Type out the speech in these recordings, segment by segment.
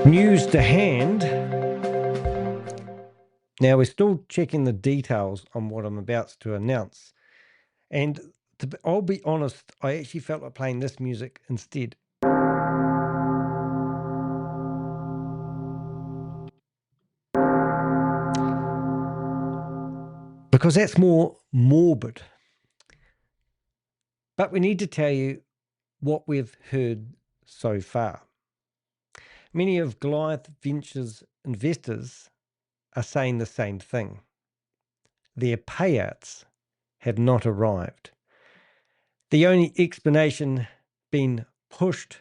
News to hand. Now, we're still checking the details on what I'm about to announce. And I'll be honest, I actually felt like playing this music instead. Because that's more morbid. But we need to tell you what we've heard so far. Many of Goliath Ventures' investors are saying the same thing. Their payouts have not arrived. The only explanation being pushed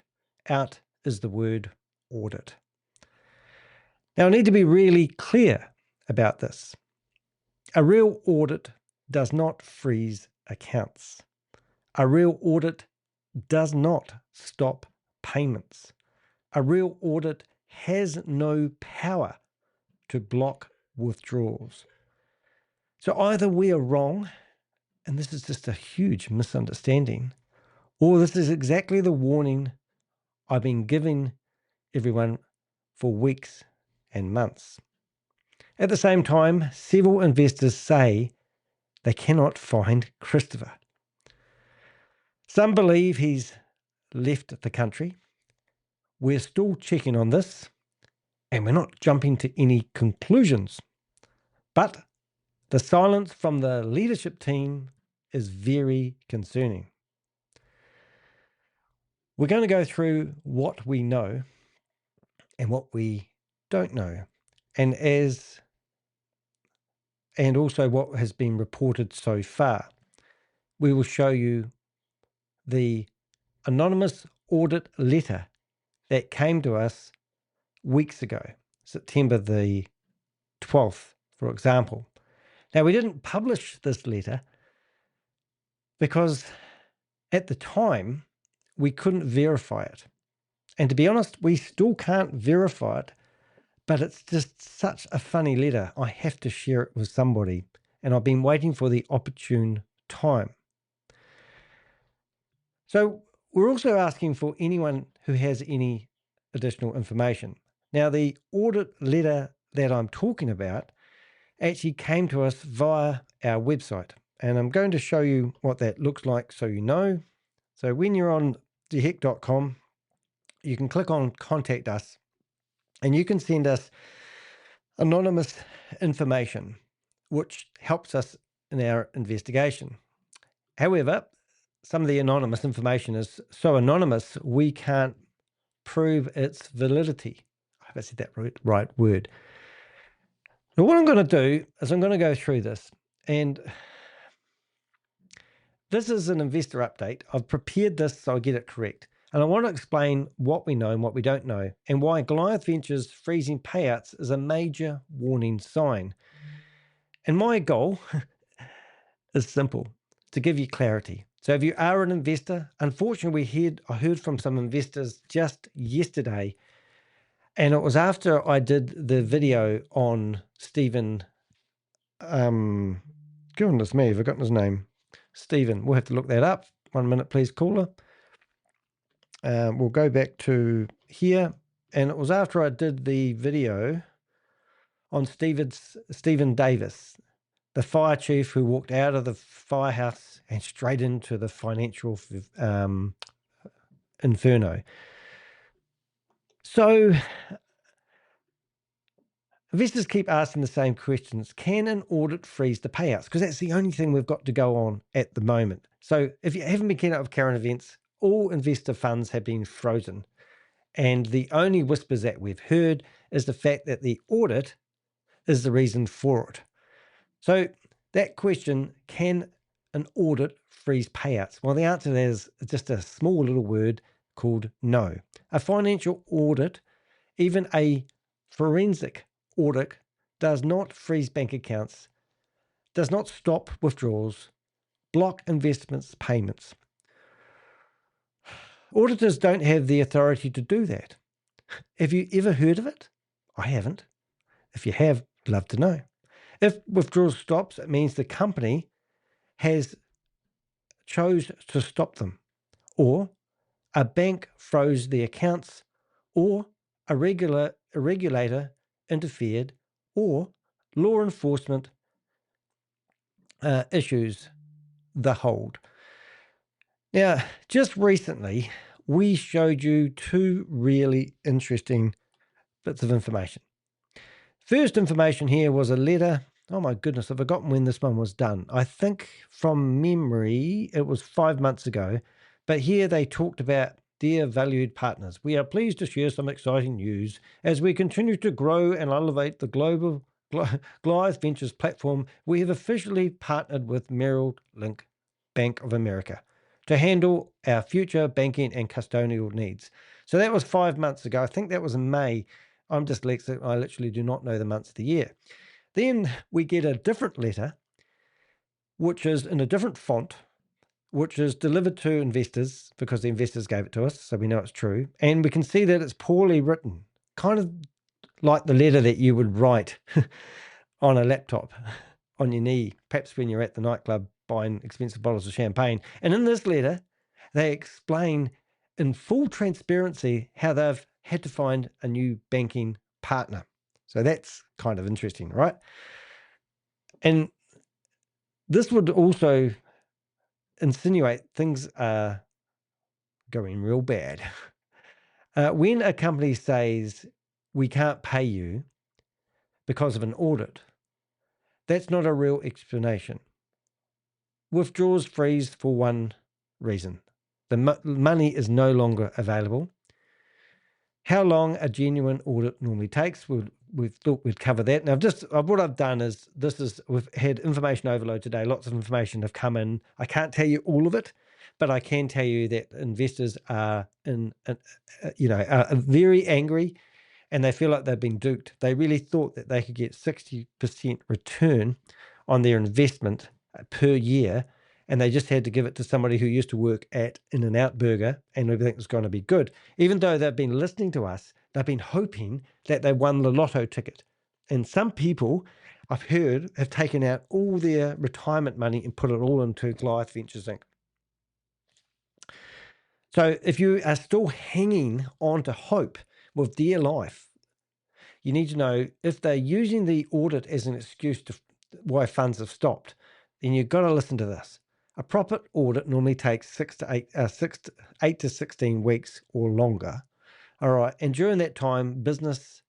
out is the word audit. Now, I need to be really clear about this. A real audit does not freeze accounts. A real audit does not stop payments. A real audit has no power to block withdrawals. So either we are wrong, and this is just a huge misunderstanding, or this is exactly the warning I've been giving everyone for weeks and months. At the same time, several investors say they cannot find Christopher. Some believe he's left the country. We're still checking on this, and we're not jumping to any conclusions. But the silence from the leadership team is very concerning. We're going to go through what we know and what we don't know, and also what has been reported so far. We will show you the anonymous audit letter that came to us weeks ago, September the 12th, for example. Now, we didn't publish this letter because at the time we couldn't verify it. And to be honest, we still can't verify it, but it's just such a funny letter. I have to share it with somebody, and I've been waiting for the opportune time. So we're also asking for anyone who has any additional information. Now, the audit letter that I'm talking about actually came to us via our website, and I'm going to show you what that looks like so you know. So when you're on theheck.com, you can click on Contact Us, and you can send us anonymous information, which helps us in our investigation. However, some of the anonymous information is so anonymous, we can't prove its validity. I hope I said that right word. Now, what I'm going to do is I'm going to go through this, and this is an investor update. I've prepared this so I get it correct. And I want to explain what we know and what we don't know, and why Goliath Ventures freezing payouts is a major warning sign. And my goal is simple, to give you clarity. So if you are an investor, unfortunately I heard from some investors just yesterday, and it was after I did the video on Stephen, goodness me, I've forgotten his name. Stephen, we'll have to look that up. 1 minute, please, caller. We'll go back to here, and it was after I did the video on Stephen Davis, the fire chief who walked out of the firehouse and straight into the financial inferno. So investors keep asking the same questions. Can an audit freeze the payouts? Because that's the only thing we've got to go on at the moment. So if you haven't been keeping up with current events, all investor funds have been frozen. And the only whispers that we've heard is the fact that the audit is the reason for it. So that question, can an audit freeze payouts? Well, the answer is just a small little word called no. A financial audit, even a forensic audit, does not freeze bank accounts, does not stop withdrawals, block investments payments. Auditors don't have the authority to do that. Have you ever heard of it? I haven't. If you have, love to know. If withdrawal stops, it means the company has chose to stop them, or a bank froze the accounts, or a regulator interfered, or law enforcement issues the hold. Now, just recently, we showed you two really interesting bits of information. First information here was a letter. Oh my goodness, I've forgotten when this one was done. I think from memory, it was 5 months ago. But here they talked about, dear valued partners, we are pleased to share some exciting news as we continue to grow and elevate the global Goliath Ventures platform. We have officially partnered with Merrill Lynch Bank of America to handle our future banking and custodial needs. So that was 5 months ago. I think that was in May. I'm dyslexic. I literally do not know the months of the year. Then we get a different letter, which is in a different font, which is delivered to investors because the investors gave it to us, so we know it's true. And we can see that it's poorly written, kind of like the letter that you would write on a laptop on your knee, perhaps when you're at the nightclub buying expensive bottles of champagne. And in this letter, they explain in full transparency how they've had to find a new banking partner. So that's kind of interesting, right? And this would also insinuate things are going real bad. When a company says we can't pay you because of an audit, that's not a real explanation. Withdrawals freeze for one reason. The money is no longer available. How long a genuine audit normally takes, we thought we'd cover that. Now, what I've done is, we've had information overload today. Lots of information have come in. I can't tell you all of it, but I can tell you that investors are are very angry, and they feel like they've been duped. They really thought that they could get 60% return on their investment per year, and they just had to give it to somebody who used to work at In-N-Out Burger, and everything was going to be good. Even though they've been listening to us, they've been hoping that they won the lotto ticket. And some people, I've heard, have taken out all their retirement money and put it all into Goliath Ventures Inc. So if you are still hanging on to hope with dear life, you need to know if they're using the audit as an excuse to why funds have stopped, then you've got to listen to this. A proper audit normally takes 8 to 16 weeks or longer. All right. And during that time, business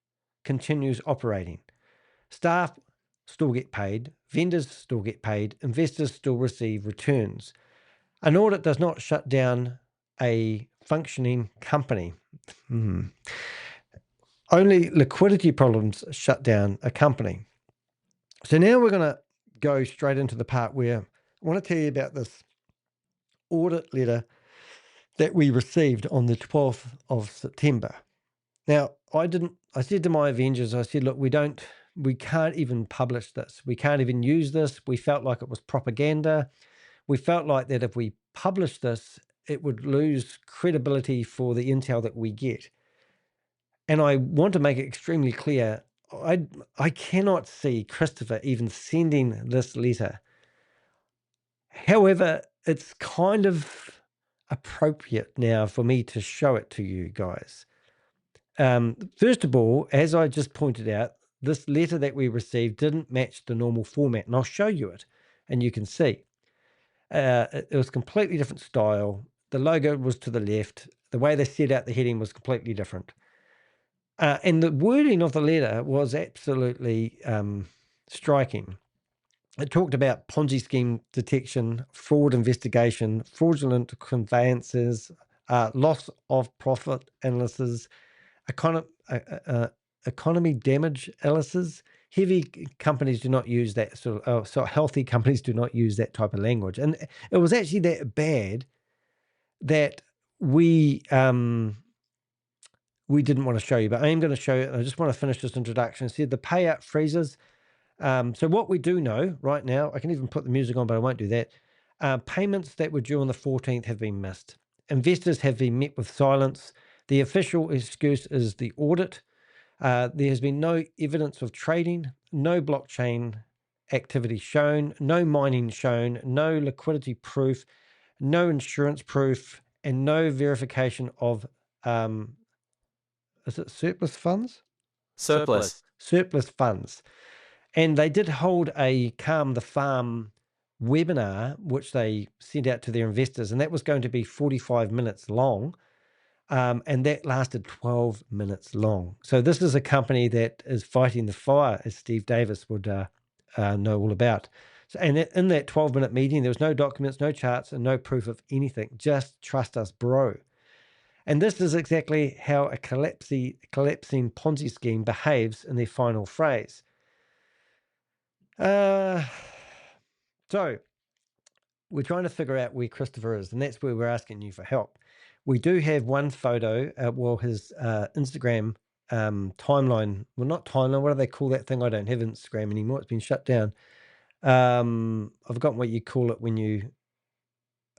continues operating. Staff still get paid. Vendors still get paid. Investors still receive returns. An audit does not shut down a functioning company. Only liquidity problems shut down a company. So now we're going to go straight into the part where I want to tell you about this audit letter that we received on the 12th of September. Now, I said to my Avengers, I said, look, we can't even publish this. We can't even use this. We felt like it was propaganda. We felt like that if we published this, it would lose credibility for the intel that we get. And I want to make it extremely clear, I cannot see Christopher even sending this letter. However, it's kind of appropriate now for me to show it to you guys. First of all, as I just pointed out, this letter that we received didn't match the normal format, and I'll show you it, and you can see. It was completely different style. The logo was to the left. The way they set out the heading was completely different. And the wording of the letter was absolutely striking. It talked about Ponzi scheme detection, fraud investigation, fraudulent conveyances, loss of profit analysis, economy damage analysis. Heavy companies do not use that so healthy companies do not use that type of language. And it was actually that bad that we didn't want to show you, but I am going to show you. I just want to finish this introduction. It said the payout freezes. So what we do know right now, I can even put the music on, but I won't do that. Payments that were due on the 14th have been missed. Investors have been met with silence. The official excuse is the audit. There has been no evidence of trading, no blockchain activity shown, no mining shown, no liquidity proof, no insurance proof, and no verification of is it surplus funds? Surplus. Surplus funds. And they did hold a Calm the Farm webinar, which they sent out to their investors, and that was going to be 45 minutes long. And that lasted 12 minutes long. So this is a company that is fighting the fire, as Steve Davis would know all about. So, and in that 12-minute meeting, there was no documents, no charts, and no proof of anything. Just trust us, bro. And this is exactly how a collapsing Ponzi scheme behaves in their final phrase. So we're trying to figure out where Christopher is, and that's where we're asking you for help. We do have one photo, his Instagram timeline. Well, not timeline. What do they call that thing? I don't have Instagram anymore. It's been shut down. I've forgotten what you call it when you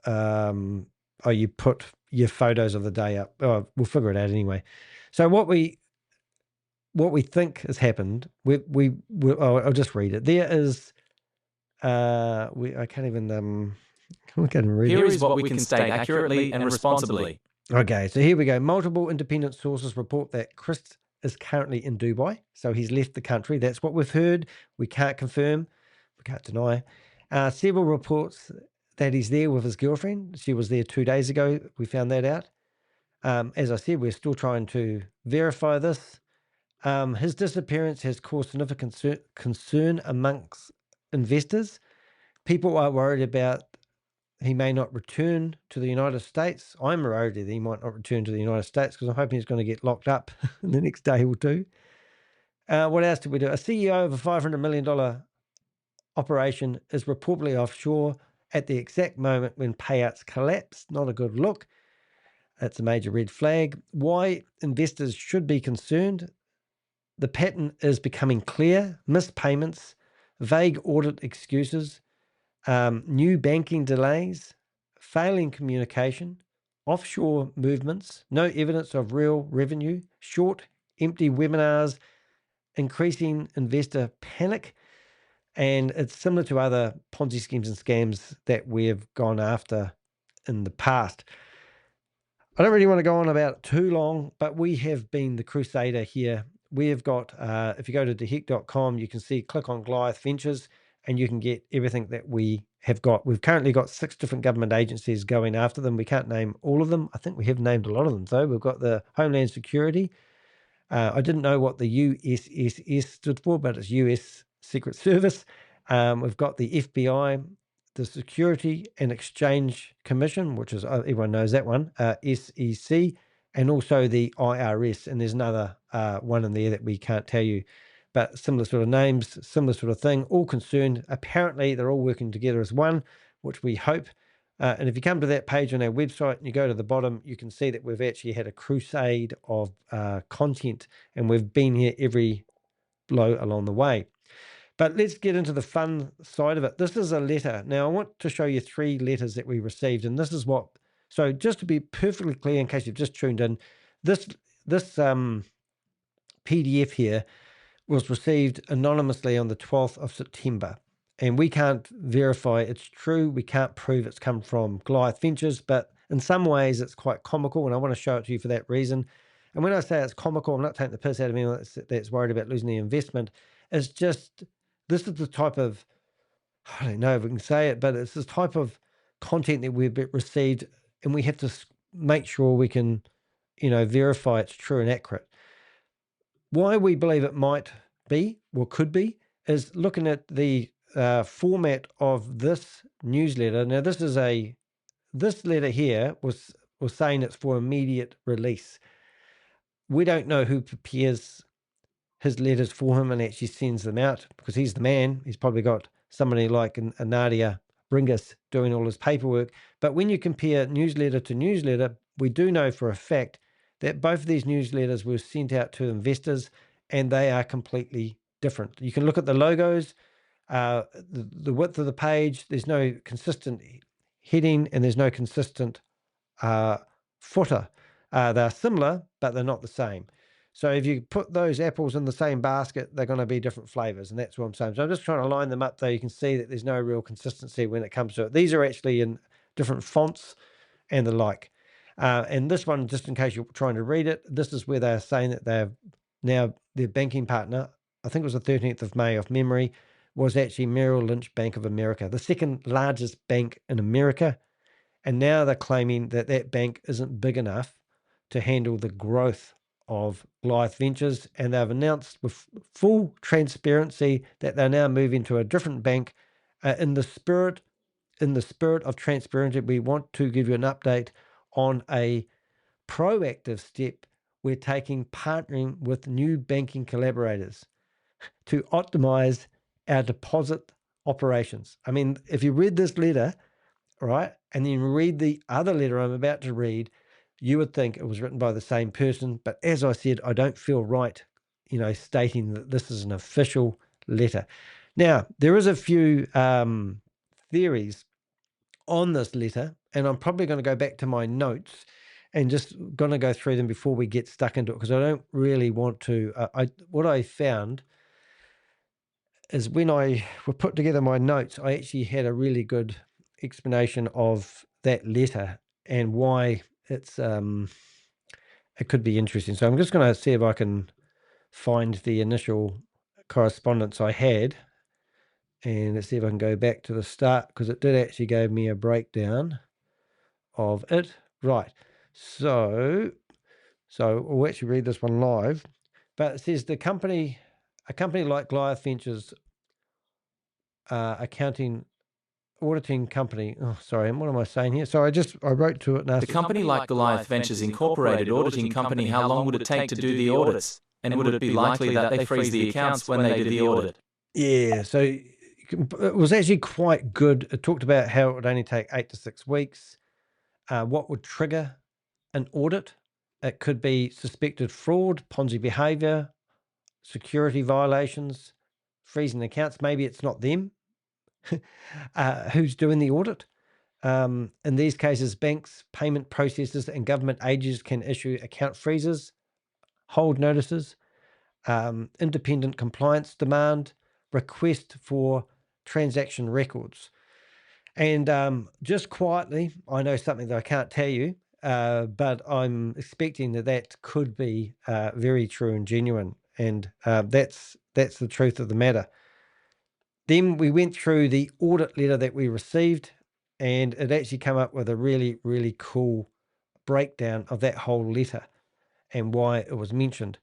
you put your photos of the day up. Oh, we'll figure it out anyway. So what we think has happened, I'll just read it. There is I can't even we can read Here is what we can state accurately and responsibly. Okay, so here we go. Multiple independent sources report that Chris is currently in Dubai, so he's left the country. That's what we've heard. We can't confirm, we can't deny. Several reports that he's there with his girlfriend. She was there 2 days ago. We found that out. As I said, we're still trying to verify this. His disappearance has caused significant concern amongst investors. People are worried about he may not return to the United States. I'm worried that he might not return to the United States because I'm hoping he's going to get locked up in the next day or two. What else did we do? A CEO of a $500 million operation is reportedly offshore at the exact moment when payouts collapse. Not a good look. That's a major red flag. Why investors should be concerned? The pattern is becoming clear. Missed payments, vague audit excuses, new banking delays, failing communication, offshore movements, no evidence of real revenue, short, empty webinars, increasing investor panic. And it's similar to other Ponzi schemes and scams that we've gone after in the past. I don't really want to go on about it too long, but we have been the crusader here. We have got, if you go to theheck.com, you can see, click on Goliath Ventures, and you can get everything that we have got. We've currently got 6 different government agencies going after them. We can't name all of them. I think we have named a lot of them, though. We've got the Homeland Security. I didn't know what the USSS stood for, but it's US Secret Service. We've got the FBI, the Security and Exchange Commission, which is, everyone knows that one, SEC, and also the IRS. And there's another one in there that we can't tell you, but similar sort of names, similar sort of thing, all concerned. Apparently, they're all working together as one, which we hope. And if you come to that page on our website and you go to the bottom, you can see that we've actually had a crusade of content, and we've been here every blow along the way. But let's get into the fun side of it. This is a letter. Now, I want to show you 3 letters that we received, and this is what. So, just to be perfectly clear, in case you've just tuned in, this PDF here was received anonymously on the 12th of September, and we can't verify it's true. We can't prove it's come from Goliath Ventures, but in some ways, it's quite comical, and I want to show it to you for that reason. And when I say it's comical, I'm not taking the piss out of anyone that's worried about losing the investment. It's just, this is the type of, I don't know if we can say it, but it's this type of content that we've received, and we have to make sure we can, verify it's true and accurate. Why we believe it might be, or could be, is looking at the format of this newsletter. Now, this letter here was saying it's for immediate release. We don't know who prepares his letters for him and actually sends them out, because he's the man. He's probably got somebody like a Nadia Bringus doing all his paperwork. But when you compare newsletter to newsletter, we do know for a fact that both of these newsletters were sent out to investors, and they are completely different. You can look at the logos, the width of the page. There's no consistent heading, and there's no consistent footer. They're similar, but they're not the same. So if you put those apples in the same basket, they're going to be different flavors, and that's what I'm saying. So I'm just trying to line them up, though. You can see that there's no real consistency when it comes to it. These are actually in different fonts and the like. And this one, just in case you're trying to read it, this is where they're saying that their banking partner, I think it was the 13th of May off memory, was actually Merrill Lynch Bank of America, the second largest bank in America. And now they're claiming that that bank isn't big enough to handle the growth of Goliath Ventures. And they've announced with full transparency that they're now moving to a different bank. In the spirit of transparency, we want to give you an update on a proactive step we're taking, partnering with new banking collaborators to optimize our deposit operations. I mean, if you read this letter, right, and then read the other letter I'm about to read, you would think it was written by the same person. But as I said, I don't feel right, stating that this is an official letter. Now, there is a few theories on this letter, and I'm probably going to go back to my notes and just going to go through them before we get stuck into it, because I don't really want to. What I found is when I put together my notes, I actually had a really good explanation of that letter and why it could be interesting. So I'm just going to see if I can find the initial correspondence I had, and let's see if I can go back to the start, because it did actually give me a breakdown of it. Right. So we'll actually read this one live, but it says a company like Goliath Ventures, auditing company. Oh, sorry. What am I saying here? So I wrote to it and asked. The company like Goliath Ventures Incorporated auditing company, how long would it take to do the audits? And would it be likely that they freeze the accounts when they do the audit? Yeah, so it was actually quite good. It talked about how it would only take 8 to 6 weeks. What would trigger an audit? It could be suspected fraud, Ponzi behavior, security violations, freezing accounts. Maybe it's not them who's doing the audit. In these cases, banks, payment processors, and government agencies can issue account freezes, hold notices, independent compliance demand, request for transaction records. And just quietly, I know something that I can't tell you, but I'm expecting that could be very true and genuine. And that's the truth of the matter. Then we went through the audit letter that we received, and it actually came up with a really, really cool breakdown of that whole letter and why it was mentioned.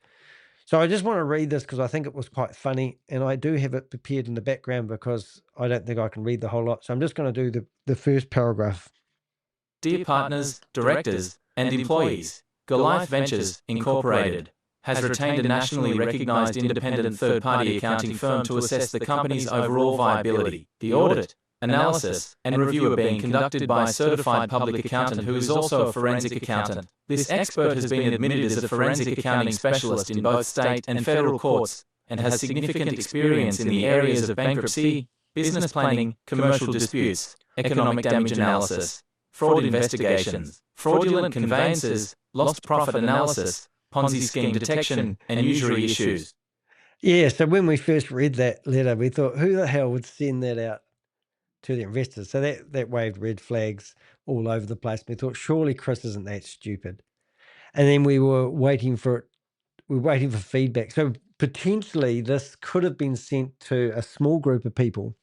So I just want to read this because I think it was quite funny, and I do have it prepared in the background because I don't think I can read the whole lot. So I'm just going to do the first paragraph. Dear partners, directors, and employees, Goliath Ventures Incorporated has retained a nationally recognized independent third-party accounting firm to assess the company's overall viability. The audit, analysis, and review are being conducted by a certified public accountant who is also a forensic accountant. This expert has been admitted as a forensic accounting specialist in both state and federal courts and has significant experience in the areas of bankruptcy, business planning, commercial disputes, economic damage analysis, fraud investigations, fraudulent conveyances, lost profit analysis, Ponzi scheme detection, and usury issues. Yeah, so when we first read that letter, we thought, who the hell would send that out to the investors? So that waved red flags all over the place. We thought, surely Chris isn't that stupid. And then we were waiting for feedback. So potentially this could have been sent to a small group of people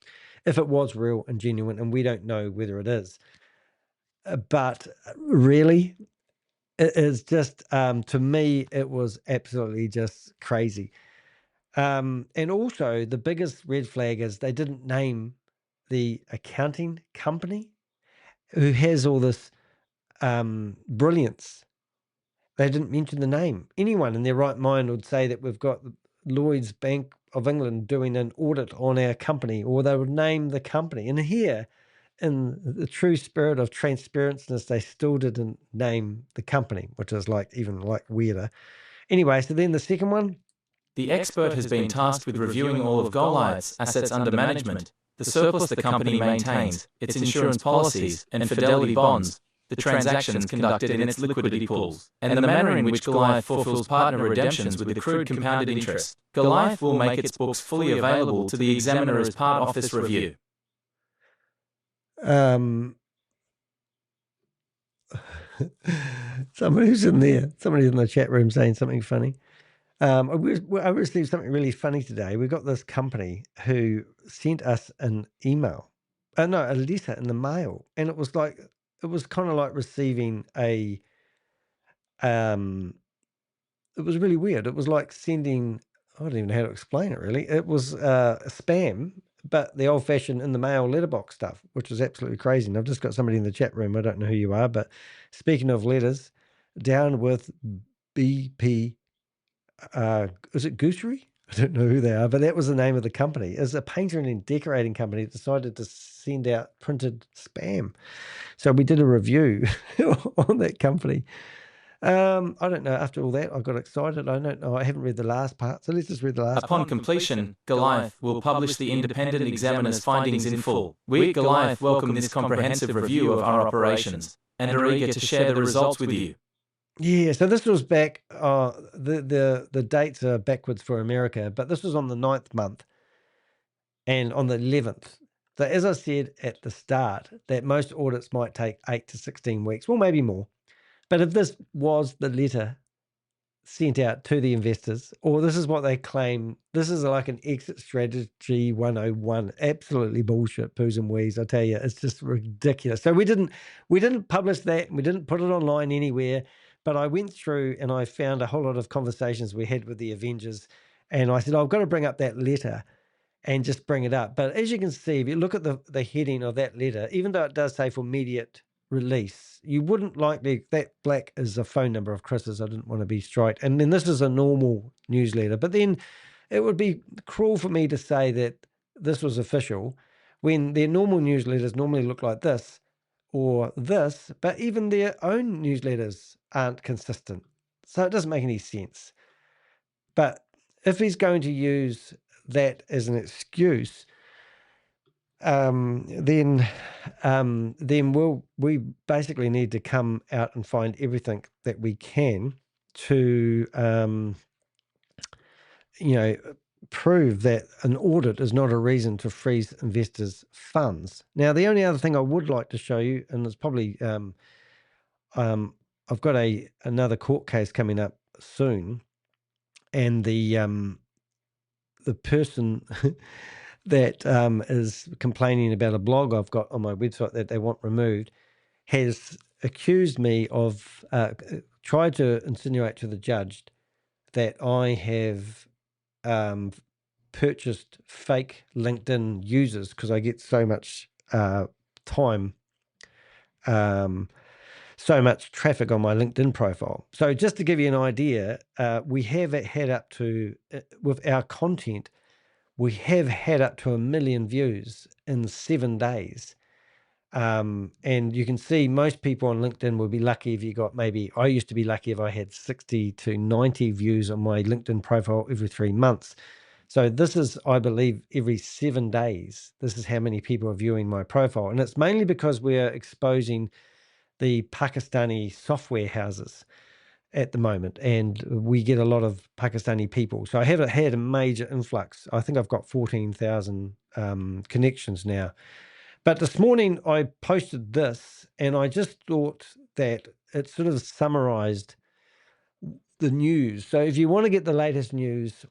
if it was real and genuine, and we don't know whether it is. But really, it is just, to me, it was absolutely just crazy. And also, the biggest red flag is they didn't name the accounting company who has all this brilliance. They didn't mention the name. Anyone in their right mind would say that we've got Lloyd's Bank of England doing an audit on our company, or they would name the company. And here, in the true spirit of transparency, they still didn't name the company, which is even weirder. Anyway, so then the second one. The expert has been tasked with reviewing all of Goliath's assets under management, the surplus the company maintains, its insurance policies and fidelity bonds, the transactions conducted in its liquidity pools, and the manner in which Goliath fulfills partner redemptions with accrued compounded interest. Goliath will make its books fully available to the examiner as part of this review. Somebody's in there. Somebody's in the chat room saying something funny. I received something really funny today. We got this company who sent us an email, a letter in the mail, and it was kind of like receiving a, it was really weird. It was like sending, I don't even know how to explain it really. It was spam, but the old-fashioned in the mail letterbox stuff, which is absolutely crazy. And I've just got somebody in the chat room. I don't know who you are, but speaking of letters, down with BP. Is it Goosery? I don't know who they are, but that was the name of the company. It's a painter and decorating company that decided to send out printed spam. So we did a review on that company. I don't know. After all that, I got excited. I don't know. I haven't read the last part, so let's just read the last Upon part. completion, Goliath will publish the independent examiner's findings in full. We at Goliath welcome this comprehensive review of our operations and are eager to share the results with you. Yeah, so this was back, the dates are backwards for America, but this was on the 9th month and on the 11th. So as I said at the start, that most audits might take 8 to 16 weeks, well, maybe more. But if this was the letter sent out to the investors, or this is what they claim, this is like an exit strategy 101, absolutely bullshit, poos and wees, I tell you, it's just ridiculous. So we didn't publish that, and we didn't put it online anywhere, but I went through and I found a whole lot of conversations we had with the Avengers, and I said, I've got to bring up that letter and just bring it up. But as you can see, if you look at the heading of that letter, even though it does say for immediate release, you wouldn't likely, that black is a phone number of Chris's. I didn't want to be straight. And then this is a normal newsletter. But then it would be cruel for me to say that this was official when their normal newsletters normally look like this or this, but even their own newsletters aren't consistent. So it doesn't make any sense. But if he's going to use that as an excuse, then we basically need to come out and find everything that we can to prove that an audit is not a reason to freeze investors' funds. Now, the only other thing I would like to show you, and it's probably I've got another court case coming up soon, and the person that is complaining about a blog I've got on my website that they want removed has accused me of tried to insinuate to the judge that I have purchased fake LinkedIn users because I get so much time, so much traffic on my LinkedIn profile. So just to give you an idea, we have had up to, with our content, we have had up to 1 million views in 7 days. And you can see most people on LinkedIn will be lucky if you got I used to be lucky if I had 60 to 90 views on my LinkedIn profile every 3 months. So this is, I believe, every 7 days. This is how many people are viewing my profile. And it's mainly because we're exposing the Pakistani software houses at the moment, and we get a lot of Pakistani people. So I haven't had a major influx. I think I've got 14,000 connections now. But this morning I posted this, and I just thought that it sort of summarized the news. So if you want to get the latest news,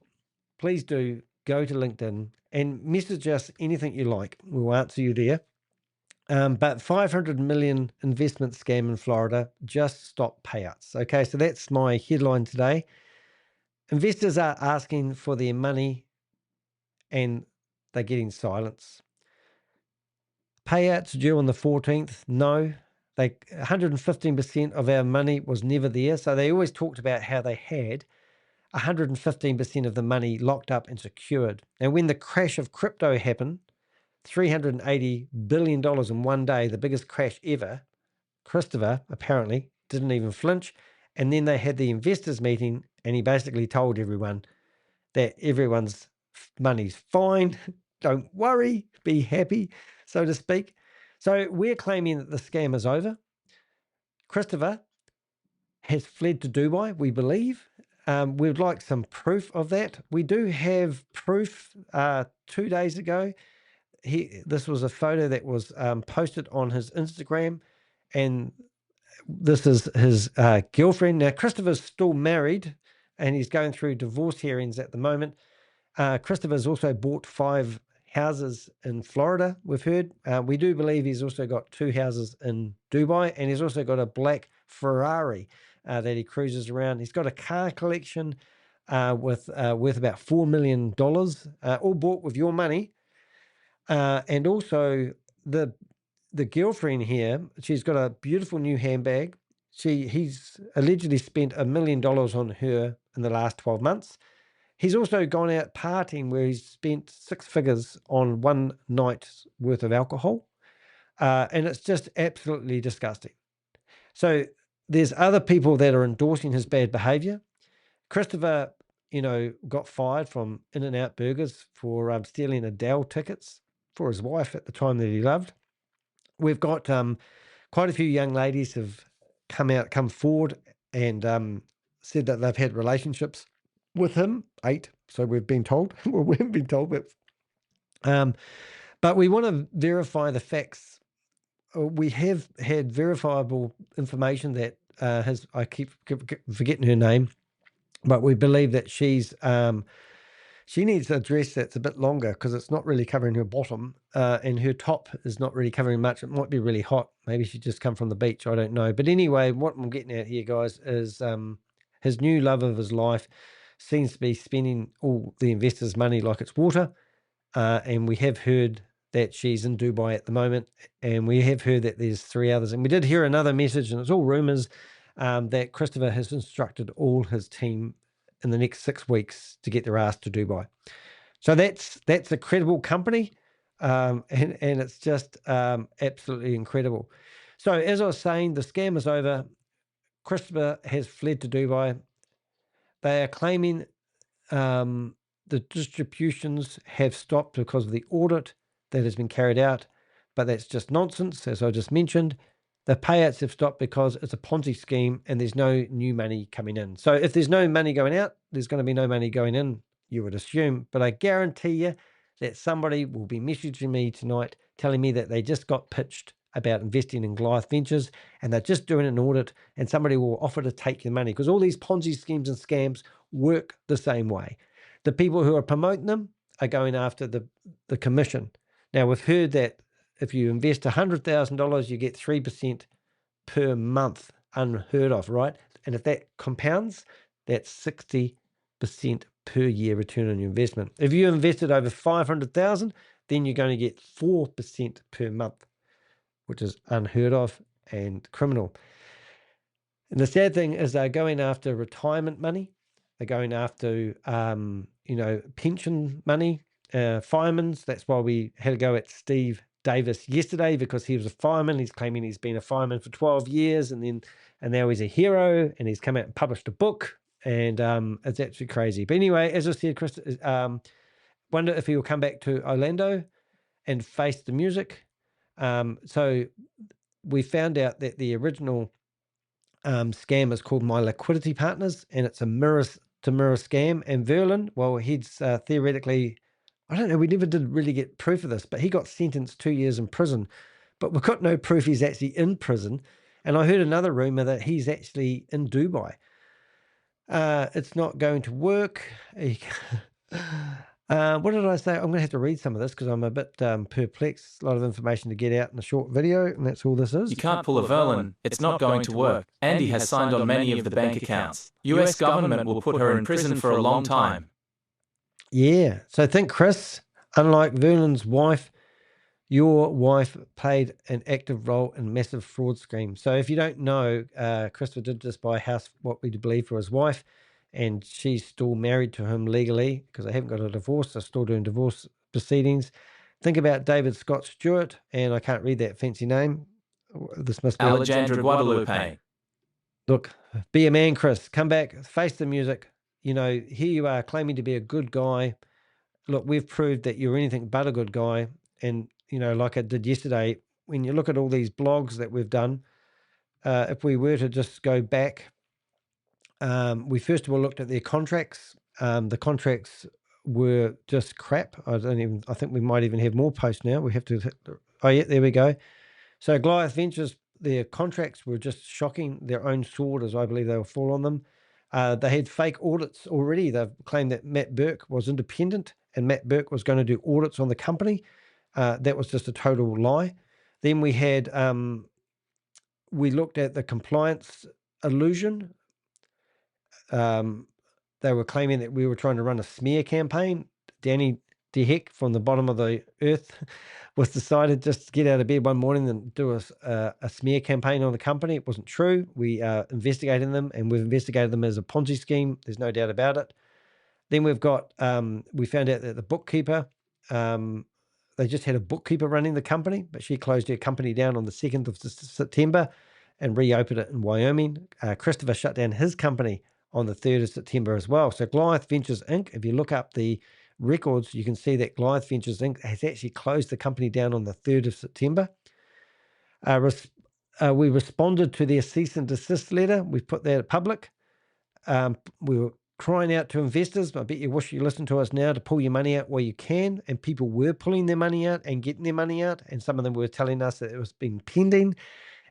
please do go to LinkedIn and message us anything you like. We'll answer you there. But 500 million investment scam in Florida, just stop payouts. Okay, so that's my headline today. Investors are asking for their money and they're getting silence. Payouts due on the 14th, no. 115% of our money was never there. So they always talked about how they had 115% of the money locked up and secured. And when the crash of crypto happened, $380 billion in one day, the biggest crash ever, Christopher apparently didn't even flinch. And then they had the investors meeting, and he basically told everyone that everyone's money's fine. Don't worry, be happy, so to speak. So we're claiming that the scam is over. Christopher has fled to Dubai, we believe. We'd like some proof of that. We do have proof 2 days ago. This was a photo that was posted on his Instagram, and this is his girlfriend. Now, Christopher's still married and he's going through divorce hearings at the moment. Christopher's also bought 5 houses in Florida, we've heard. We do believe he's also got 2 houses in Dubai, and he's also got a black Ferrari that he cruises around. He's got a car collection worth about $4 million, all bought with your money. And also the girlfriend here, she's got a beautiful new handbag. He's allegedly spent $1 million on her in the last 12 months. He's also gone out partying where he's spent 6 figures on one night's worth of alcohol. And it's just absolutely disgusting. So there's other people that are endorsing his bad behavior. Christopher, got fired from In-N-Out Burgers for stealing Adele tickets for his wife at the time that he loved. We've got quite a few young ladies have come forward and said that they've had relationships with him, 8. So we've been told. Well, we haven't been told, but we want to verify the facts. We have had verifiable information that I keep forgetting her name, but we believe that she needs a dress that's a bit longer because it's not really covering her bottom, and her top is not really covering much. It might be really hot. Maybe she just come from the beach. I don't know. But anyway, what I'm getting at here, guys, is his new love of his life seems to be spending all the investors' money like it's water. And we have heard that she's in Dubai at the moment. And we have heard that there's 3 others. And we did hear another message, and it's all rumours, that Christopher has instructed all his team in the next 6 weeks to get their ass to Dubai. So that's a credible company, and it's just absolutely incredible. So as I was saying, the scam is over. Christopher has fled to Dubai. They are claiming the distributions have stopped because of the audit that has been carried out, but that's just nonsense, as I just mentioned. The payouts have stopped because it's a Ponzi scheme and there's no new money coming in. So if there's no money going out, there's going to be no money going in, you would assume. But I guarantee you that somebody will be messaging me tonight telling me that they just got pitched about investing in Goliath Ventures and they're just doing an audit, and somebody will offer to take your money, because all these Ponzi schemes and scams work the same way. The people who are promoting them are going after the commission. Now, we've heard that if you invest $100,000, you get 3% per month. Unheard of, right? And if that compounds, that's 60% per year return on your investment. If you invested over 500,000, then you're going to get 4% per month, which is unheard of and criminal. And the sad thing is they're going after retirement money. They're going after, pension money, firemen's. That's why we had a go at Steve Davis yesterday, because he was a fireman. He's claiming he's been a fireman for 12 years and now he's a hero, and he's come out and published a book, and it's absolutely crazy. But anyway, as I said, Chris, wonder if he will come back to Orlando and face the music. So we found out that the original scam is called My Liquidity Partners, and it's a mirror-to-mirror scam. And Verlin, well, he's theoretically, I don't know, we never did really get proof of this, but he got sentenced 2 years in prison. But we've got no proof he's actually in prison. And I heard another rumor that he's actually in Dubai. It's not going to work. What did I say? I'm going to have to read some of this because I'm a bit perplexed. A lot of information to get out in a short video, and that's all this is. You can't pull a Verlin. It's not going to work. Andy has signed on many of the bank accounts. US government will put her in prison for a long time. Yeah. So think, Chris, unlike Verlin's wife, your wife played an active role in massive fraud scheme. So if you don't know, Christopher did just buy a house, what we believe, for his wife, and she's still married to him legally because they haven't got a divorce. They're still doing divorce proceedings. Think about David Scott Stewart, and I can't read that fancy name. This must be Alexandra Guadalupe. Look, be a man, Chris. Come back, face the music. Here you are claiming to be a good guy. Look, we've proved that you're anything but a good guy. And, like I did yesterday, when you look at all these blogs that we've done, if we were to just go back, we first of all looked at their contracts. The contracts were just crap. I think we might even have more posts now. We have to, oh yeah, there we go. So Goliath Ventures, their contracts were just shocking. Their own sword, as I believe they will fall on them. They had fake audits already. They've claimed that Matt Burke was independent and Matt Burke was going to do audits on the company. That was just a total lie. Then we had, we looked at the compliance illusion. They were claiming that we were trying to run a smear campaign. Danny DeHeck from the bottom of the earth was decided just to get out of bed one morning and do a smear campaign on the company. It wasn't true. We investigated them, and we've investigated them as a Ponzi scheme. There's no doubt about it. Then we've got, we found out that the bookkeeper, they just had a bookkeeper running the company, but she closed her company down on the 2nd of September and reopened it in Wyoming. Christopher shut down his company on the 3rd of September as well. So Goliath Ventures Inc., if you look up the records, you can see that Goliath Ventures Inc. has actually closed the company down on the 3rd of September. We responded to their cease and desist letter. We put that public. We were crying out to investors. I bet you wish you listened to us now to pull your money out while you can. And people were pulling their money out and getting their money out. And some of them were telling us that it was been pending.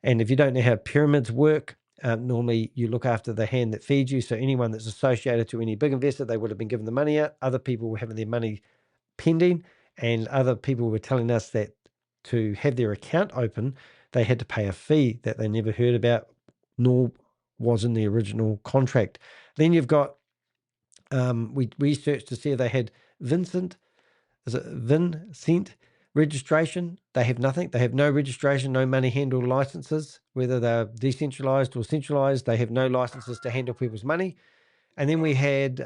And if you don't know how pyramids work, normally you look after the hand that feeds you. So anyone that's associated to any big investor, they would have been given the money out. Other people were having their money pending, and other people were telling us that to have their account open, they had to pay a fee that they never heard about, nor was in the original contract. Then you've got, we researched to see if they had Vincent registration. They have nothing. They have no registration, no money handle licenses, whether they're decentralized or centralized. They have no licenses to handle people's money. And then we had,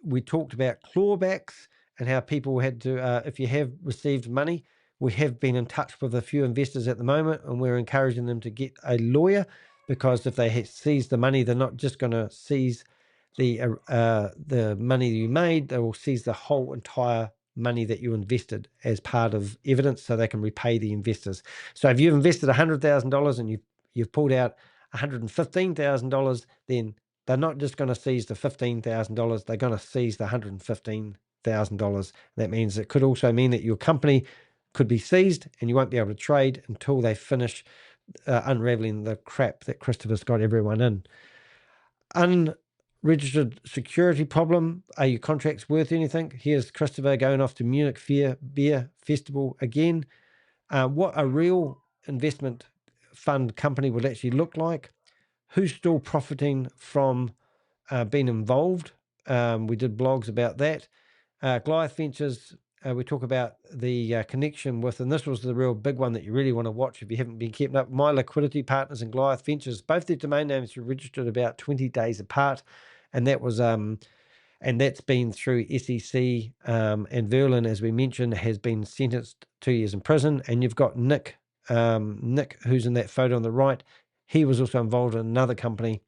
we talked about clawbacks and how people had to, if you have received money, we have been in touch with a few investors at the moment, and we're encouraging them to get a lawyer, because if they seize the money, they're not just going to seize the money you made, they will seize the whole entire money that you invested as part of evidence, so they can repay the investors. So if you've invested $100,000 and you've pulled out $115,000, then they're not just going to seize the $15,000, they're going to seize the $115,000. That means it could also mean that your company could be seized and you won't be able to trade until they finish unraveling the crap that Christopher's got everyone in. Unregistered security problem. Are your contracts worth anything? Here's Christopher going off to Munich Beer Festival again. What a real investment fund company would actually look like. Who's still profiting from being involved? We did blogs about that. Goliath Ventures, we talk about the connection with, and this was the real big one that you really want to watch if you haven't been keeping up. My Liquidity Partners and Goliath Ventures, both their domain names were registered about 20 days apart, and that was and that's been through SEC. And Verlin, as we mentioned, has been sentenced 2 years in prison. And you've got Nick, who's in that photo on the right. He was also involved in another company.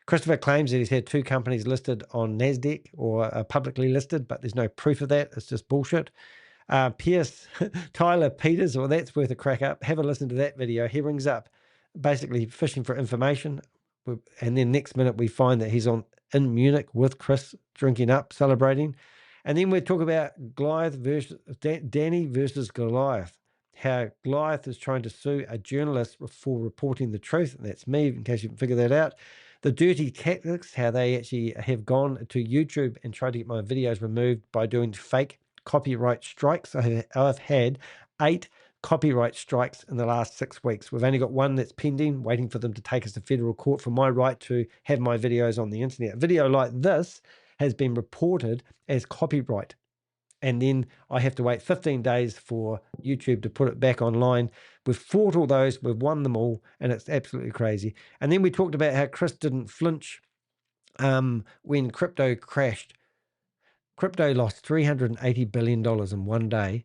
Christopher claims that he's had 2 companies listed on NASDAQ or publicly listed, but there's no proof of that. It's just bullshit. Tyler Peters, well, that's worth a crack up. Have a listen to that video. He rings up basically fishing for information. And then next minute we find that he's in Munich with Chris, drinking up, celebrating. And then we talk about Goliath versus Danny versus Goliath. How Goliath is trying to sue a journalist for reporting the truth. And that's me, in case you can figure that out. The dirty tactics, how they actually have gone to YouTube and tried to get my videos removed by doing fake copyright strikes. I've had 8 copyright strikes in the last 6 weeks. We've only got one that's pending, waiting for them to take us to federal court for my right to have my videos on the internet. A video like this has been reported as copyright, and then I have to wait 15 days for YouTube to put it back online. We've fought all those, we've won them all, and it's absolutely crazy. And then we talked about how Chris didn't flinch when crypto crashed. Crypto lost $380 billion in one day,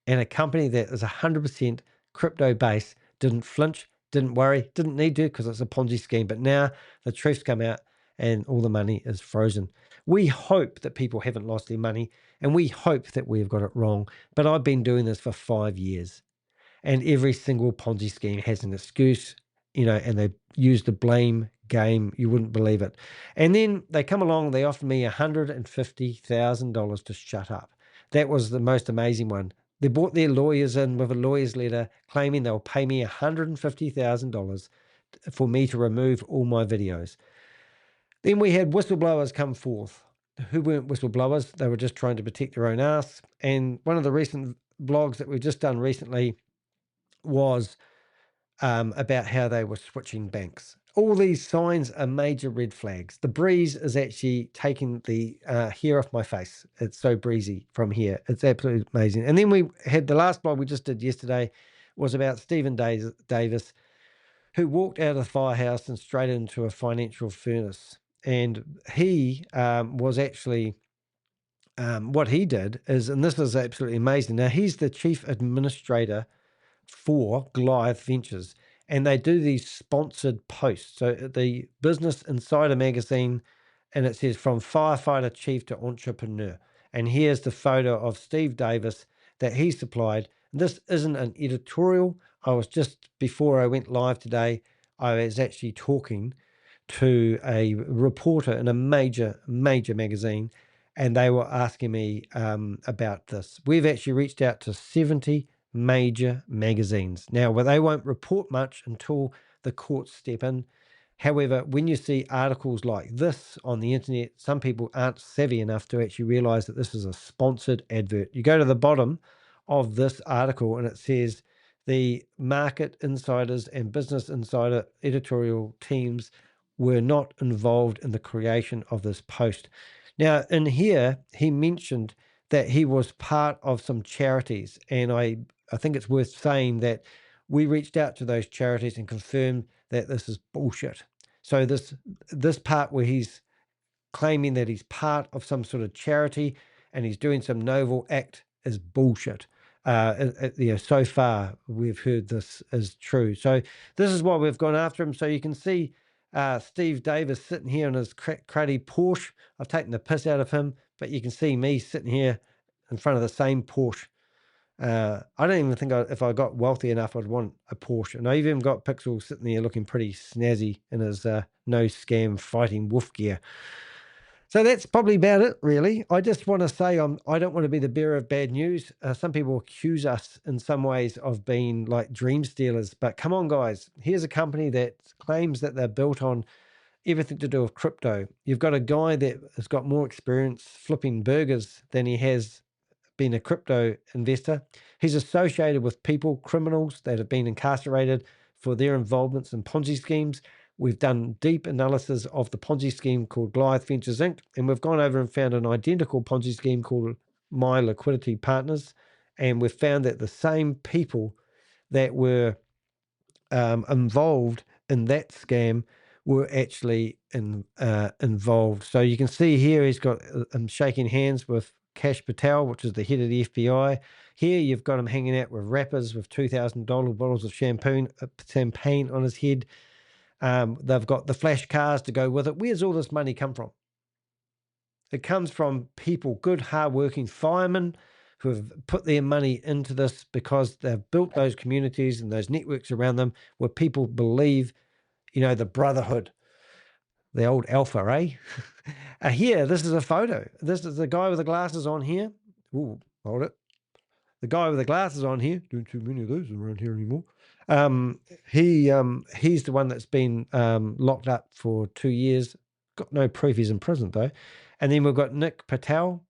and a company that is 100% crypto based didn't flinch, didn't worry, didn't need to, because it's a Ponzi scheme. But now the truth's come out and all the money is frozen. We hope that people haven't lost their money, and we hope that we've got it wrong. But I've been doing this for 5 years, and every single Ponzi scheme has an excuse, and they use the blame game. You wouldn't believe it. And then they come along, they offered me $150,000 to shut up. That was the most amazing one. They brought their lawyers in with a lawyer's letter claiming they'll pay me $150,000 for me to remove all my videos. Then we had whistleblowers come forth who weren't whistleblowers. They were just trying to protect their own ass. And one of the recent blogs that we've just done recently was about how they were switching banks. All these signs are major red flags. The breeze is actually taking the hair off my face. It's so breezy from here. It's absolutely amazing. And then we had the last blog we just did yesterday was about Stephen Davis, who walked out of the firehouse and straight into a financial furnace. And he was actually, what he did is, and this is absolutely amazing. Now, he's the chief administrator for Goliath Ventures, and they do these sponsored posts. So the Business Insider magazine, and it says from firefighter chief to entrepreneur. And here's the photo of Steve Davis that he supplied. This isn't an editorial. I was just, before I went live today, I was actually talking to a reporter in a major magazine, and they were asking me about this. We've actually reached out to 70 major magazines. Now, well, they won't report much until the courts step in. However, when you see articles like this on the internet, some people aren't savvy enough to actually realize that this is a sponsored advert. You go to the bottom of this article and it says the market insiders and business insider editorial teams were not involved in the creation of this post. Now, in here, he mentioned that he was part of some charities, and I think it's worth saying that we reached out to those charities and confirmed that this is bullshit. So this part where he's claiming that he's part of some sort of charity and he's doing some noble act is bullshit. So far we've heard this is true. So this is why we've gone after him. So you can see Steve Davis sitting here in his cruddy Porsche. I've taken the piss out of him, but you can see me sitting here in front of the same Porsche. I don't even think if I got wealthy enough, I'd want a Porsche. And I even got Pixel sitting there looking pretty snazzy in his no scam fighting wolf gear. So that's probably about it, really. I just want to say I don't want to be the bearer of bad news. Some people accuse us in some ways of being like dream stealers. But come on, guys. Here's a company that claims that they're built on everything to do with crypto. You've got a guy that has got more experience flipping burgers than he has been a crypto investor. He's associated with criminals that have been incarcerated for their involvements in Ponzi schemes. We've done deep analysis of the Ponzi scheme called Goliath Ventures Inc. And we've gone over and found an identical Ponzi scheme called My Liquidity Partners. And we've found that the same people that were involved in that scam were actually involved. So you can see here he's got him shaking hands with Kash Patel, which is the head of the FBI. Here you've got him hanging out with rappers with $2,000 bottles of champagne on his head. They've got the flash cars to go with it. Where's all this money come from? It comes from people, good, hardworking firemen who have put their money into this because they've built those communities and those networks around them where people believe, the brotherhood, the old alpha, eh? Here, this is a photo. This is the guy with the glasses on here. Ooh, hold it. The guy with the glasses on here. Don't too many of those around here anymore. He's the one that's been locked up for 2 years. Got no proof he's in prison though. And then we've got Nick Patel.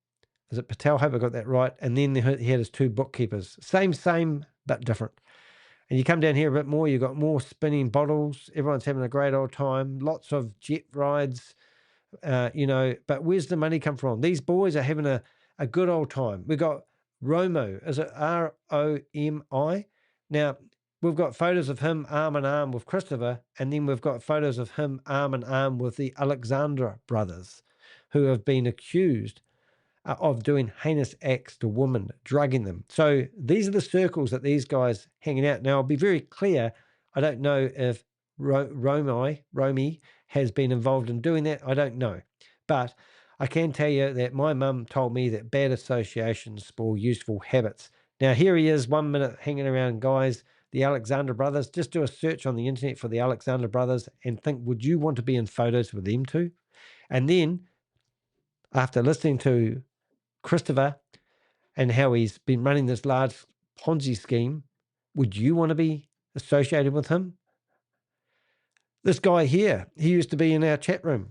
Is it Patel? Hope I got that right. And then he had his 2 bookkeepers. Same, but different. And you come down here a bit more, you've got more spinning bottles. Everyone's having a great old time. Lots of jet rides, but where's the money come from? These boys are having a good old time. We've got Romo. Is it R-O-M-I? Now, we've got photos of him arm in arm with Christopher, and then we've got photos of him arm in arm with the Alexander brothers, who have been accused of doing heinous acts to women, drugging them. So these are the circles that these guys hanging out. Now, I'll be very clear. I don't know if Romy has been involved in doing that. I don't know. But I can tell you that my mum told me that bad associations spoil useful habits. Now, here he is 1 minute hanging around guys, the Alexander brothers. Just do a search on the internet for the Alexander brothers and think, would you want to be in photos with them too? And then, after listening to Christopher and how he's been running this large Ponzi scheme, would you want to be associated with him? This guy here, he used to be in our chat room.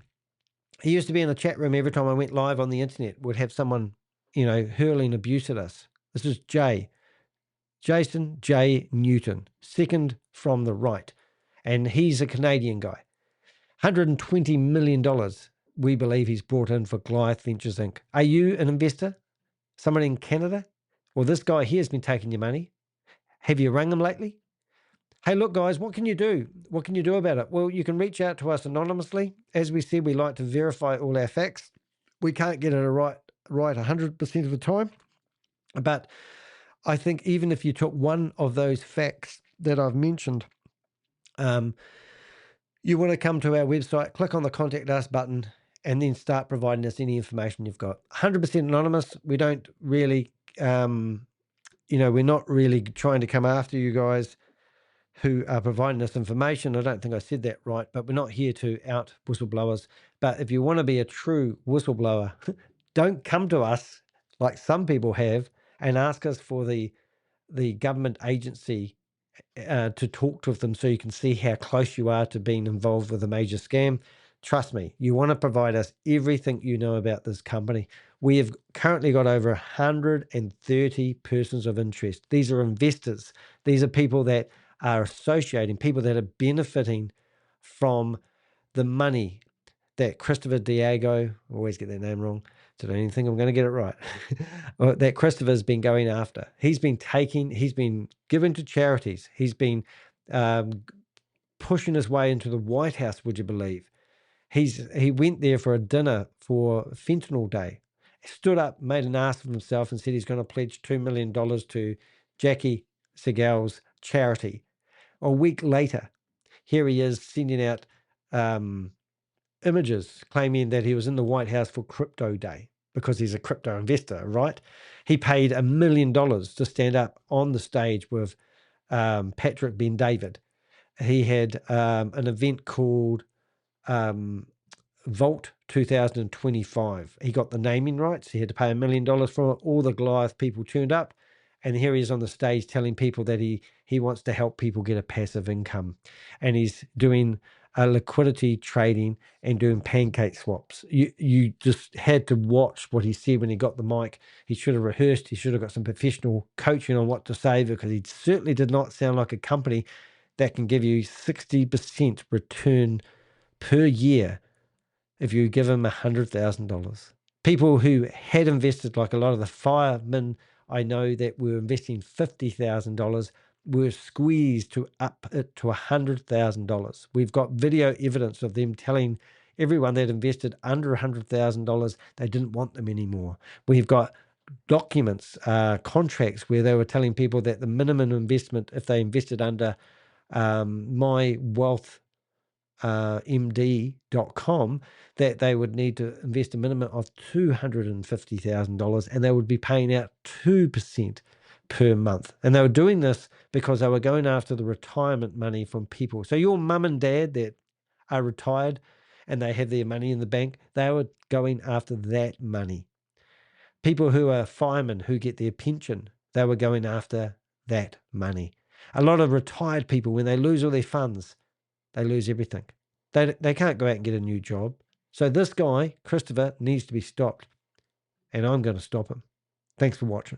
He used to be in the chat room every time I went live on the internet, would have someone, hurling abuse at us. This is Jason J. Newton, second from the right. And he's a Canadian guy. $120 million, we believe he's brought in for Goliath Ventures Inc. Are you an investor? Someone in Canada? Well, this guy here has been taking your money. Have you rung him lately? Hey, look, guys, what can you do? What can you do about it? Well, you can reach out to us anonymously. As we said, we like to verify all our facts. We can't get it right 100% of the time. But I think even if you took one of those facts that I've mentioned, you want to come to our website, click on the Contact Us button, and then start providing us any information you've got. 100% anonymous. We don't really, we're not really trying to come after you guys who are providing us information. I don't think I said that right, but we're not here to out whistleblowers. But if you want to be a true whistleblower, don't come to us like some people have and ask us for the government agency to talk to them so you can see how close you are to being involved with a major scam. Trust me, you want to provide us everything you know about this company. We have currently got over 130 persons of interest. These are investors. These are people that are associating, people that are benefiting from the money that Christopher Diego, I always get that name wrong, so I don't even think I'm going to get it right, that Christopher's been going after. He's been given to charities. He's been pushing his way into the White House, would you believe? He went there for a dinner for Fentanyl Day. He stood up, made an ass of himself and said he's going to pledge $2 million to Jackie Segal's charity. A week later, here he is sending out images claiming that he was in the White House for Crypto Day because he's a crypto investor, right? He paid $1 million to stand up on the stage with Patrick Ben-David. He had an event called Vault 2025. He got the naming rights. He had to pay $1 million for it. All the Goliath people turned up. And here he is on the stage telling people that he wants to help people get a passive income. And he's doing liquidity trading and doing pancake swaps. You just had to watch what he said when he got the mic. He should have rehearsed. He should have got some professional coaching on what to say, because he certainly did not sound like a company that can give you 60% return per year if you give him $100,000. People who had invested, like a lot of the firemen I know that were investing $50,000, were squeezed to up it to $100,000. We've got video evidence of them telling everyone that invested under $100,000 they didn't want them anymore. We've got documents, contracts where they were telling people that the minimum investment, if they invested under mywealthmd.com, that they would need to invest a minimum of $250,000, and they would be paying out 2% per month. And they were doing this because they were going after the retirement money from people. So your mum and dad that are retired and they have their money in the bank, they were going after that money. People who are firemen who get their pension, they were going after that money. A lot of retired people, when they lose all their funds, they lose everything. They can't go out and get a new job. So this guy, Christopher, needs to be stopped. And I'm going to stop him. Thanks for watching.